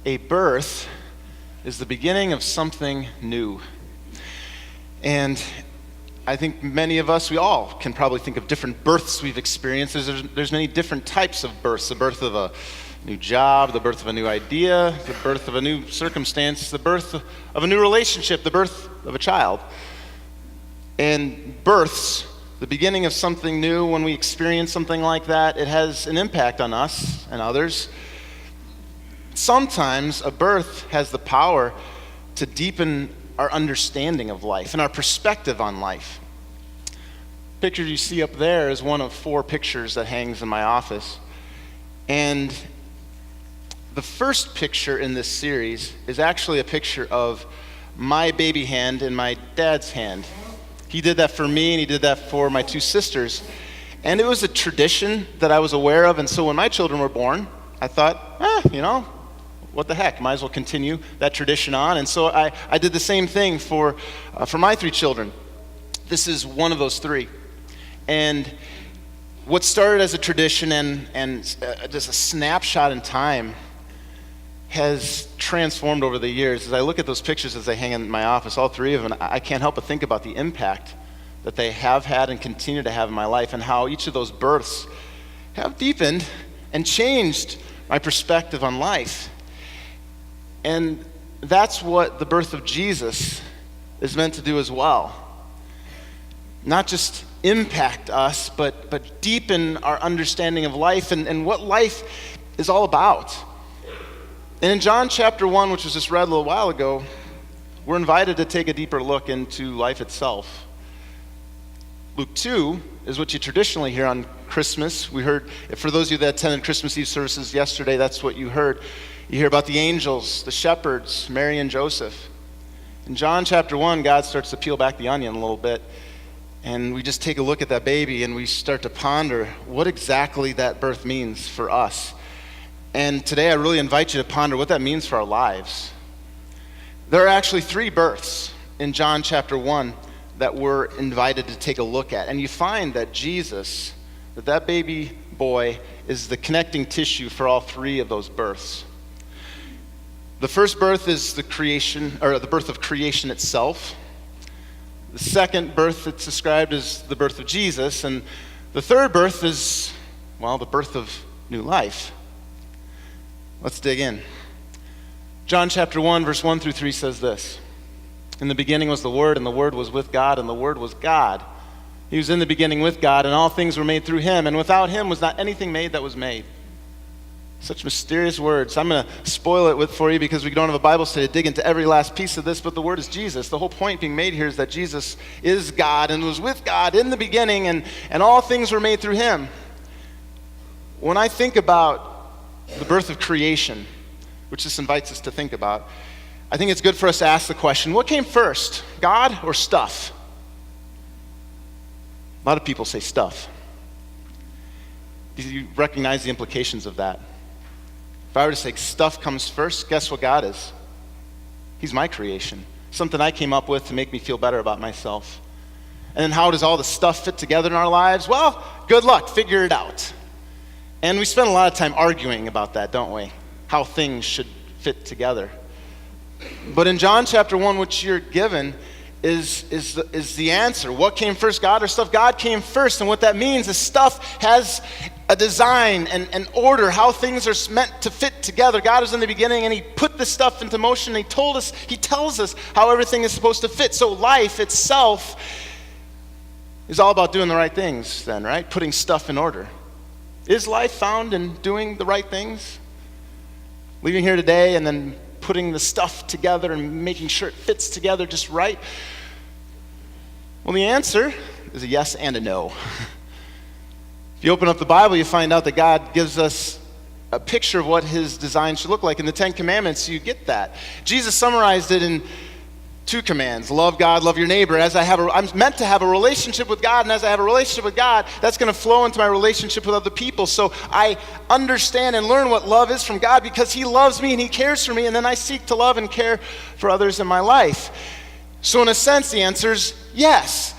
a birth is the beginning of something new. And I think many of us, we all can probably think of different births we've experienced. There's many different types of births. The birth of a new job, the birth of a new idea, the birth of a new circumstance, the birth of a new relationship, the birth of a child. And births, the beginning of something new, when we experience something like that, it has an impact on us and others. Sometimes a birth has the power to deepen our understanding of life and our perspective on life. The picture you see up there is one of 4 pictures that hangs in my office. And the first picture in this series is actually a picture of my baby hand in my dad's hand. He did that for me, and he did that for my 2 sisters. And it was a tradition that I was aware of, and so when my children were born, I thought, what the heck, might as well continue that tradition on. And so I did the same thing for my 3 children. This is one of those 3. And what started as a tradition and just a snapshot in time has transformed over the years. As I look at those pictures as they hang in my office, all 3 of them, I can't help but think about the impact that they have had and continue to have in my life, and how each of those births have deepened and changed my perspective on life. And that's what the birth of Jesus is meant to do as well. Not just impact us, but deepen our understanding of life and what life is all about. And in John chapter 1, which was just read a little while ago, we're invited to take a deeper look into life itself. Luke 2 is what you traditionally hear on Christmas. We heard, for those of you that attended Christmas Eve services yesterday, that's what you heard. You hear about the angels, the shepherds, Mary and Joseph. In John chapter 1, God starts to peel back the onion a little bit, and we just take a look at that baby and we start to ponder what exactly that birth means for us. And today I really invite you to ponder what that means for our lives. There are actually 3 births in John chapter 1 that we're invited to take a look at. And you find that Jesus, that baby boy, is the connecting tissue for all 3 of those births. The first birth is the birth of creation itself. The second birth that's described is the birth of Jesus. And the third birth is, the birth of new life. Let's dig in. John chapter 1, verse 1 through 3 says this. In the beginning was the Word, and the Word was with God, and the Word was God. He was in the beginning with God, and all things were made through him, and without him was not anything made that was made. Such mysterious words. I'm going to spoil it for you because we don't have a Bible study to dig into every last piece of this, but the word is Jesus. The whole point being made here is that Jesus is God and was with God in the beginning, and all things were made through him. When I think about the birth of creation, which this invites us to think about, I think it's good for us to ask the question, what came first, God or stuff? A lot of people say stuff. Do you recognize the implications of that? If I were to say stuff comes first, guess what God is? He's my creation. Something I came up with to make me feel better about myself. And then how does all the stuff fit together in our lives? Well, good luck, figure it out. And we spend a lot of time arguing about that, don't we? How things should fit together. But in John chapter 1, which you're given, is the answer. What came first, God or stuff? God came first, and what that means is stuff has a design and order, how things are meant to fit together. God was in the beginning, and he put this stuff into motion, and he tells us how everything is supposed to fit. So life itself is all about doing the right things then, right? Putting stuff in order. Is life found in doing the right things? Leaving here today and then putting the stuff together and making sure it fits together just right? Well, the answer is a yes and a no. If you open up the Bible, you find out that God gives us a picture of what his design should look like. In the 10 Commandments, you get that. Jesus summarized it in 2 commands. Love God, love your neighbor. I'm meant to have a relationship with God, and as I have a relationship with God, that's going to flow into my relationship with other people. So I understand and learn what love is from God because he loves me and he cares for me, and then I seek to love and care for others in my life. So in a sense, the answer is yes.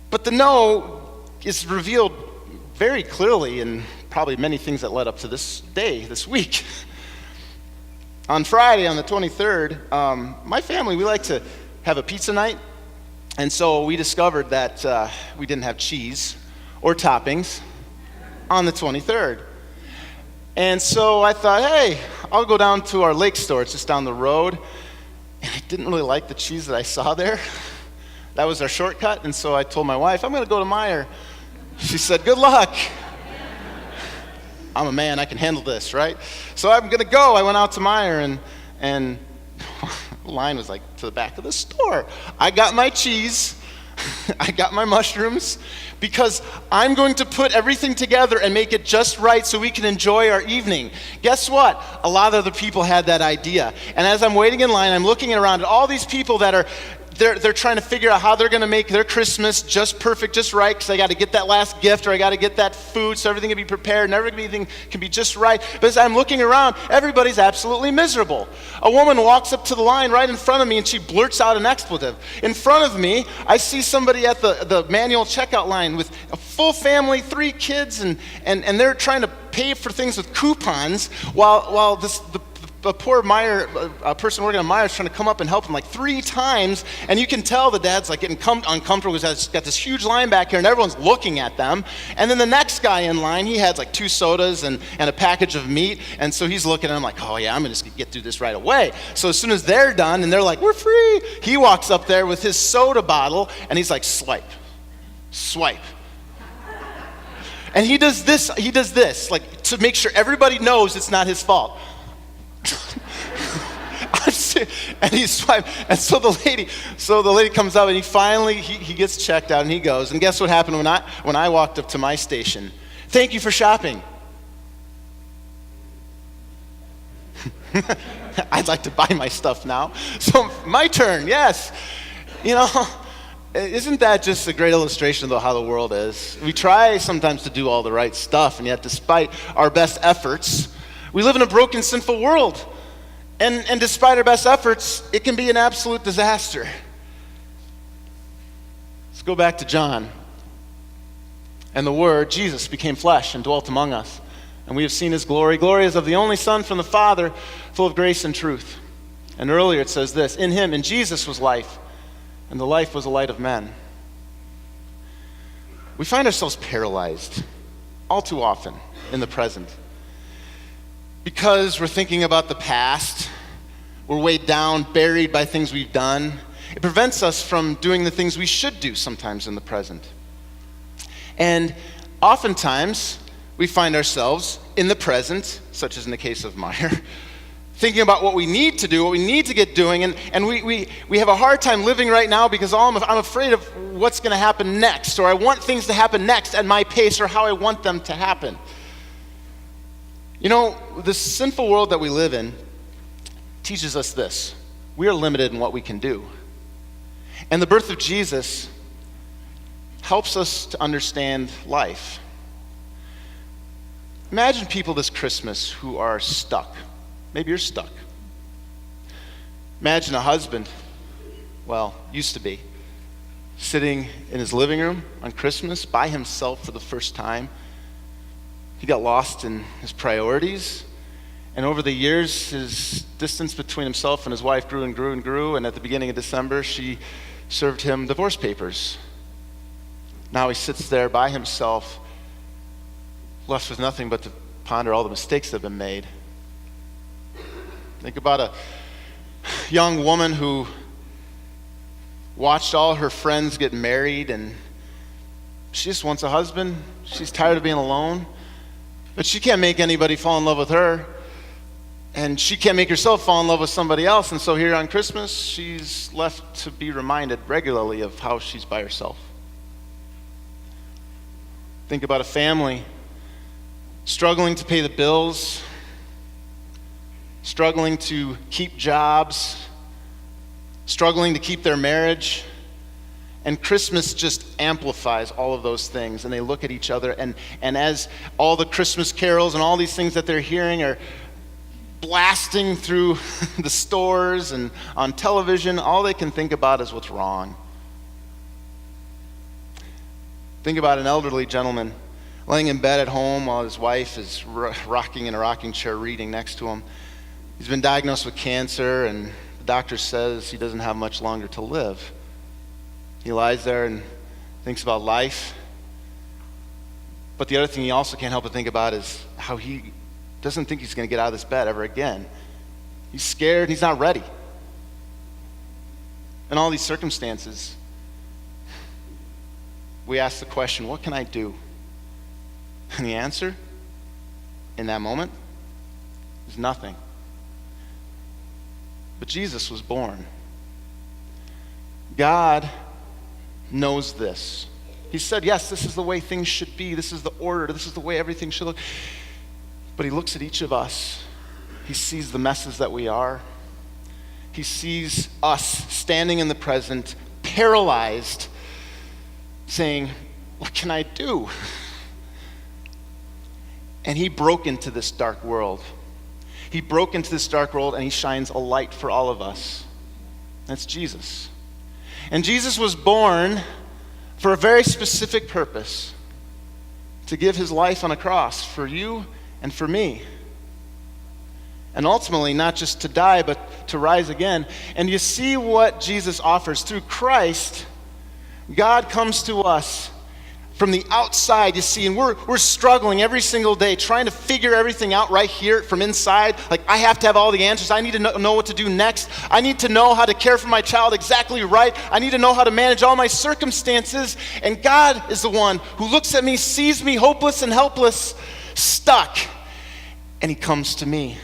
But the no is revealed very clearly in probably many things that led up to this day, this week. On Friday, on the 23rd, my family, we like to have a pizza night. And so we discovered that we didn't have cheese or toppings on the 23rd. And so I thought, hey, I'll go down to our lake store. It's just down the road. And I didn't really like the cheese that I saw there. That was our shortcut. And so I told my wife, I'm going to go to Meijer. She said, good luck. I'm a man, I can handle this, right? So I'm going to go. I went out to Meijer, and the line was like to the back of the store. I got my cheese. I got my mushrooms, because I'm going to put everything together and make it just right so we can enjoy our evening. Guess what? A lot of other people had that idea. And as I'm waiting in line, I'm looking around at all these people that are they're trying to figure out how they're going to make their Christmas just perfect, just right, because I got to get that last gift, or I got to get that food so everything can be prepared and everything can be just right. But as I'm looking around, everybody's absolutely miserable. A woman walks up to the line right in front of me and she blurts out an expletive. In front of me, I see somebody at the manual checkout line with a full family, 3 kids, and they're trying to pay for things with coupons while the poor Meijer person working on Meijer is trying to come up and help him like 3 times, and you can tell the dad's like getting uncomfortable because he's got this huge line back here and everyone's looking at them. And then the next guy in line, he had like 2 sodas and a package of meat, and so he's looking at him like, oh yeah, I'm just gonna get through this right away. So as soon as they're done and they're like, we're free, he walks up there with his soda bottle and he's like, swipe. And he does this like to make sure everybody knows it's not his fault. And he swiped, and so the lady comes up, and he finally gets checked out, and he goes. And guess what happened when I walked up to my station? Thank you for shopping. I'd like to buy my stuff now. So my turn, yes. You know, isn't that just a great illustration of how the world is? We try sometimes to do all the right stuff, and yet despite our best efforts, we live in a broken, sinful world. And despite our best efforts, it can be an absolute disaster. Let's go back to John. And the Word, Jesus, became flesh and dwelt among us. And we have seen his glory. Glory is of the only Son from the Father, full of grace and truth. And earlier it says this, in him, in Jesus was life, and the life was the light of men. We find ourselves paralyzed all too often in the present. Because we're thinking about the past, we're weighed down, buried by things we've done. It prevents us from doing the things we should do sometimes in the present. And oftentimes, we find ourselves in the present, such as in the case of Meijer, thinking about what we need to do, what we need to get doing, and we have a hard time living right now because I'm afraid of what's going to happen next, or I want things to happen next at my pace or how I want them to happen. You know, the sinful world that we live in teaches us this. We are limited in what we can do. And the birth of Jesus helps us to understand life. Imagine people this Christmas who are stuck. Maybe you're stuck. Imagine a husband, well, used to be, sitting in his living room on Christmas by himself for the first time. He got lost in his priorities, and over the years, his distance between himself and his wife grew and grew and grew, and at the beginning of December, she served him divorce papers. Now he sits there by himself, left with nothing but to ponder all the mistakes that have been made. Think about a young woman who watched all her friends get married, and she just wants a husband. She's tired of being alone. But she can't make anybody fall in love with her. And she can't make herself fall in love with somebody else. And so here on Christmas, she's left to be reminded regularly of how she's by herself. Think about a family struggling to pay the bills, struggling to keep jobs, struggling to keep their marriage. And Christmas just amplifies all of those things. And they look at each other, and as all the Christmas carols and all these things that they're hearing are blasting through the stores and on television, all they can think about is what's wrong. Think about an elderly gentleman laying in bed at home while his wife is rocking in a rocking chair reading next to him. He's been diagnosed with cancer, and the doctor says he doesn't have much longer to live. He lies there and thinks about life. But the other thing he also can't help but think about is how he doesn't think he's going to get out of this bed ever again. He's scared, he's not ready. In all these circumstances, we ask the question, what can I do? And the answer, in that moment, is nothing. But Jesus was born. God knows this. He said, yes, this is the way things should be. This is the order. This is the way everything should look. But he looks at each of us. He sees the messes that we are. He sees us standing in the present, paralyzed, saying, what can I do? And he broke into this dark world. He broke into this dark world, and he shines a light for all of us. That's Jesus. And Jesus was born for a very specific purpose, to give his life on a cross for you and for me. And ultimately, not just to die, but to rise again. And you see what Jesus offers. Through Christ, God comes to us from the outside, you see, and we're struggling every single day, trying to figure everything out right here from inside. Like, I have to have all the answers. I need to know what to do next. I need to know how to care for my child exactly right. I need to know how to manage all my circumstances. And God is the one who looks at me, sees me hopeless and helpless, stuck, and he comes to me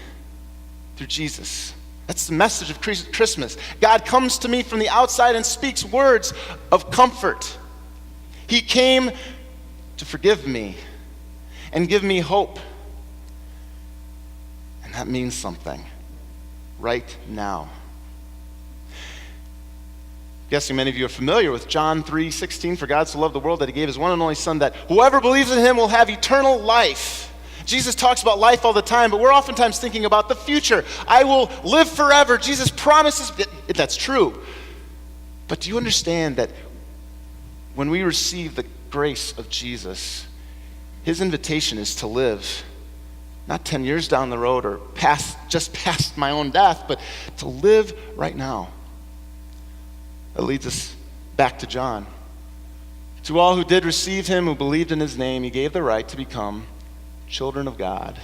through Jesus. That's the message of Christmas. God comes to me from the outside and speaks words of comfort. He came to forgive me and give me hope. And that means something right now. I'm guessing many of you are familiar with John 3:16. For God so loved the world that he gave his one and only Son, that whoever believes in him will have eternal life. Jesus talks about life all the time, but we're oftentimes thinking about the future. I will live forever. Jesus promises that's true. But do you understand that when we receive the grace of Jesus, his invitation is to live not 10 years down the road or just past my own death, but to live right now. That leads us back to John. To all who did receive him, who believed in his name, he gave the right to become children of God.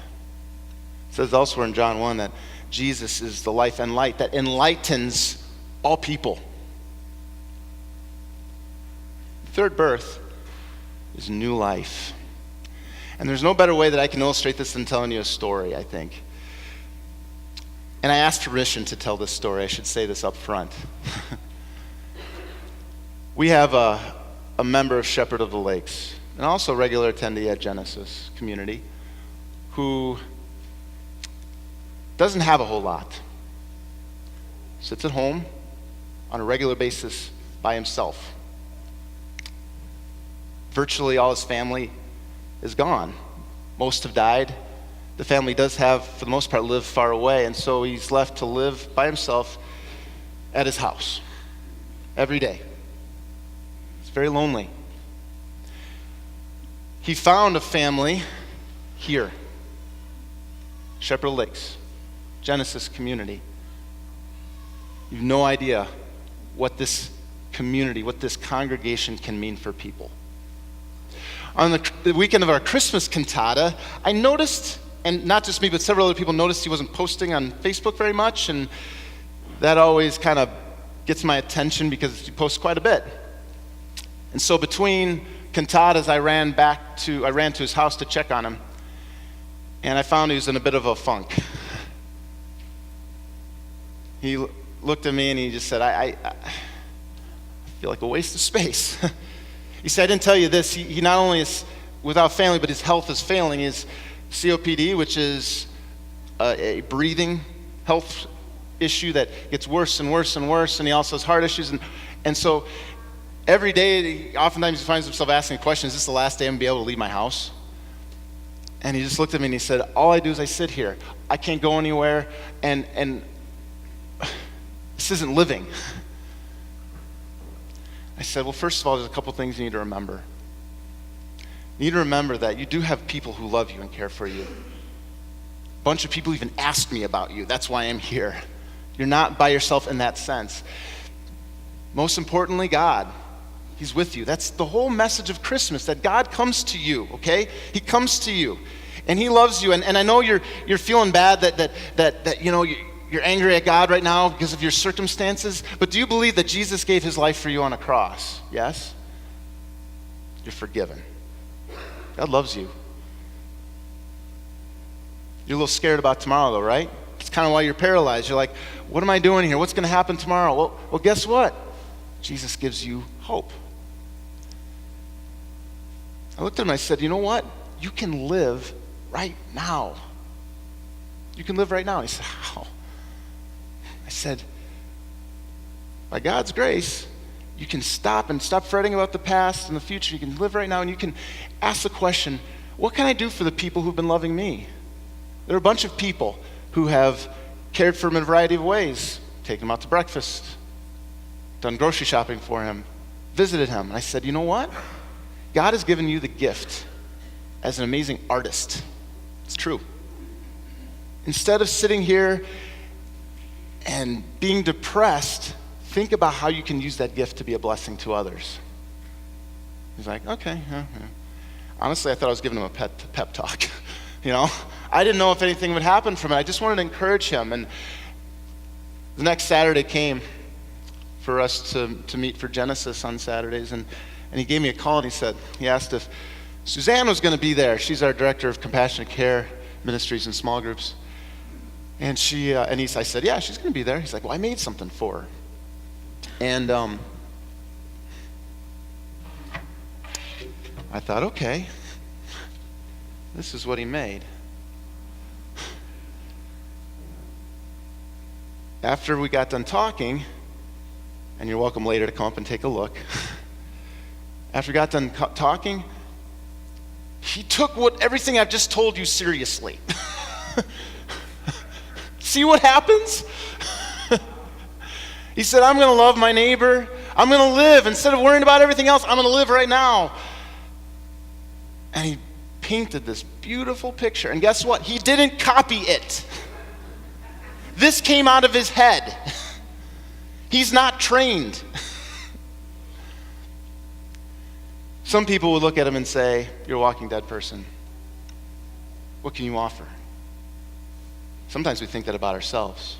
It says elsewhere in John 1 that Jesus is the life and light that enlightens all people. Third birth is new life. And there's no better way that I can illustrate this than telling you a story, I think. And I asked permission to tell this story. I should say this up front. We have a member of Shepherd of the Lakes, and also a regular attendee at Genesis Community, who doesn't have a whole lot. Sits at home on a regular basis by himself. Virtually all his family is gone. Most have died. The family does have, for the most part, lived far away, and so he's left to live by himself at his house every day. It's very lonely. He found a family here, Shepherd Lakes, Genesis Community. You have no idea what this community, what this congregation can mean for people. On the weekend of our Christmas cantata, I noticed, and not just me, but several other people noticed he wasn't posting on Facebook very much, and that always kind of gets my attention because he posts quite a bit. And so between cantatas, I ran to his house to check on him, and I found he was in a bit of a funk. He looked at me and he just said, I feel like a waste of space. He said, I didn't tell you this. He not only is without family, but his health is failing. His COPD, which is a breathing health issue that gets worse and worse and worse, and he also has heart issues. And so every day, oftentimes he finds himself asking questions, is this the last day I'm going to be able to leave my house? And he just looked at me and he said, all I do is I sit here. I can't go anywhere, and this isn't living. I said, well, first of all, there's a couple things you need to remember. You need to remember that you do have people who love you and care for you. A bunch of people even asked me about you. That's why I'm here. You're not by yourself in that sense. Most importantly, God. He's with you. That's the whole message of Christmas, that God comes to you, okay? He comes to you, and he loves you. And I know you're feeling bad that you know, you're angry at God right now because of your circumstances, but do you believe that Jesus gave his life for you on a cross? Yes? You're forgiven. God loves you. You're a little scared about tomorrow, though, right? It's kind of why you're paralyzed. You're like, what am I doing here? What's going to happen tomorrow? Well, guess what? Jesus gives you hope. I looked at him and I said, you know what? You can live right now. You can live right now. He said, how? I said, by God's grace, you can stop fretting about the past and the future. You can live right now, and you can ask the question, what can I do for the people who've been loving me? There are a bunch of people who have cared for him in a variety of ways. Taken him out to breakfast, done grocery shopping for him, visited him. And I said, you know what? God has given you the gift as an amazing artist. It's true. Instead of sitting here and being depressed, think about how you can use that gift to be a blessing to others. He's like, okay. Yeah. Honestly, I thought I was giving him a pep talk. You know, I didn't know if anything would happen from it. I just wanted to encourage him. And the next Saturday came for us to meet for Genesis on Saturdays. And he gave me a call, and he asked if Suzanne was going to be there. She's our director of compassionate care ministries and small groups. And I said, yeah, she's going to be there. He's like, well, I made something for her. And I thought, okay, this is what he made. After we got done talking, and you're welcome later to come up and take a look. After we got done talking, he took everything I've just told you seriously. See what happens? He said, I'm going to love my neighbor. I'm going to live. Instead of worrying about everything else, I'm going to live right now. And he painted this beautiful picture. And guess what? He didn't copy it. This came out of his head. He's not trained. Some people would look at him and say, you're a walking dead person. What can you offer? Sometimes we think that about ourselves.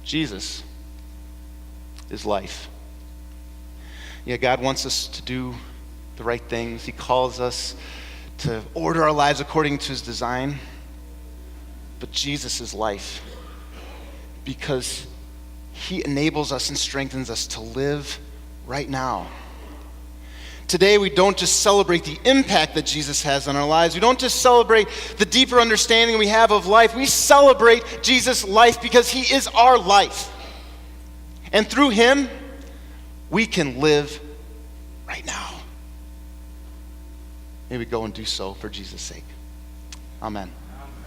Jesus is life. Yeah, God wants us to do the right things. He calls us to order our lives according to his design. But Jesus is life because he enables us and strengthens us to live right now. Today, we don't just celebrate the impact that Jesus has on our lives. We don't just celebrate the deeper understanding we have of life. We celebrate Jesus' life because he is our life. And through him, we can live right now. May we go and do so for Jesus' sake. Amen.